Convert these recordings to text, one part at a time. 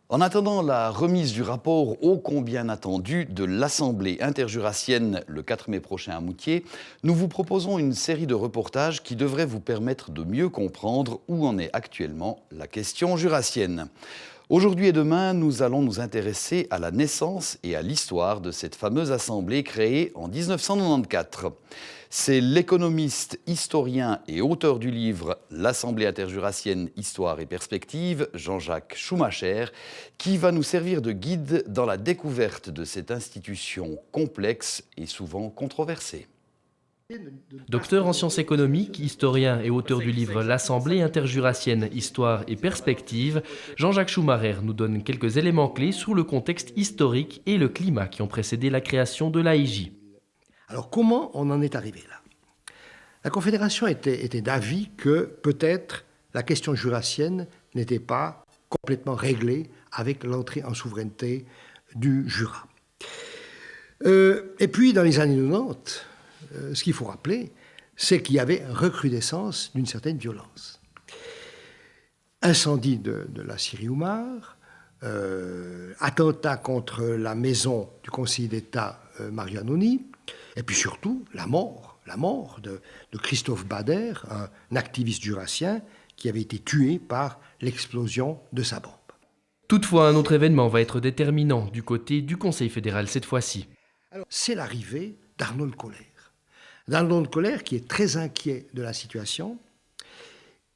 En attendant la remise du rapport ô combien attendu de l'Assemblée interjurassienne le 4 mai prochain à Moutier, nous vous proposons une série de reportages qui devraient vous permettre de mieux comprendre où en est actuellement la question jurassienne. Aujourd'hui et demain, nous allons nous intéresser à la naissance et à l'histoire de cette fameuse assemblée créée en 1994. C'est l'économiste, historien et auteur du livre « L'Assemblée interjurassienne, Histoire et Perspective », Jean-Jacques Schumacher, qui va nous servir de guide dans la découverte de cette institution complexe et souvent controversée. Docteur en sciences économiques, historien et auteur du livre « L'Assemblée interjurassienne, Histoire et Perspective », Jean-Jacques Schumacher nous donne quelques éléments clés sur le contexte historique et le climat qui ont précédé la création de l'AIJ. Alors comment on en est arrivé là? La Confédération était d'avis que peut-être la question jurassienne n'était pas complètement réglée avec l'entrée en souveraineté du Jura. Et puis dans les années 90, ce qu'il faut rappeler, c'est qu'il y avait recrudescence d'une certaine violence. Incendie de la Syrie Oumar, attentat contre la maison du conseiller d'État Mario Annoni, et puis surtout la mort de Christophe Bader, un activiste jurassien qui avait été tué par l'explosion de sa bombe. Toutefois, un autre événement va être déterminant du côté du Conseil fédéral cette fois-ci. C'est l'arrivée d'Arnold Koller. D'Arnold Koller, qui est très inquiet de la situation,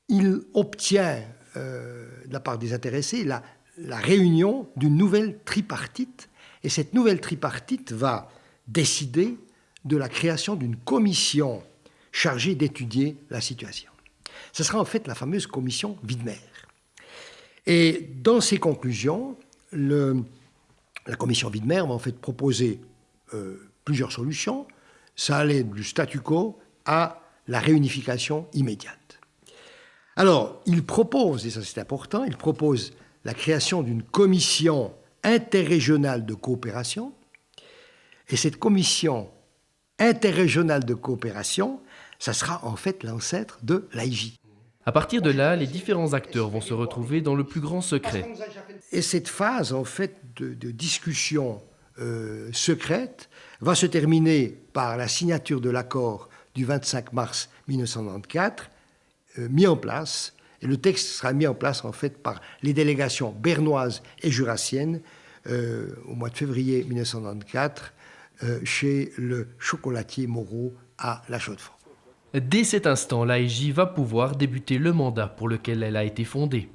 il obtient de la part des intéressés la réunion d'une nouvelle tripartite, et cette nouvelle tripartite va décider de la création d'une commission chargée d'étudier la situation. Ce sera en fait la fameuse commission Widmer. Et dans ses conclusions, la commission Widmer va en fait proposer plusieurs solutions. Ça allait du statu quo à la réunification immédiate. Alors, il propose, et ça c'est important, il propose la création d'une commission interrégionale de coopération. Et cette commission interrégionale de coopération, ça sera en fait l'ancêtre de l'AIJ. À partir de là, les différents acteurs vont se retrouver dans le plus grand secret. Et cette phase en fait de discussion secrète va se terminer par la signature de l'accord du 25 mars 1994, mis en place, et le texte sera mis en place en fait par les délégations bernoises et jurassiennes au mois de février 1994 chez le chocolatier Moreau à La Chaux-de-Fonds. Dès cet instant, l'AIJ va pouvoir débuter le mandat pour lequel elle a été fondée.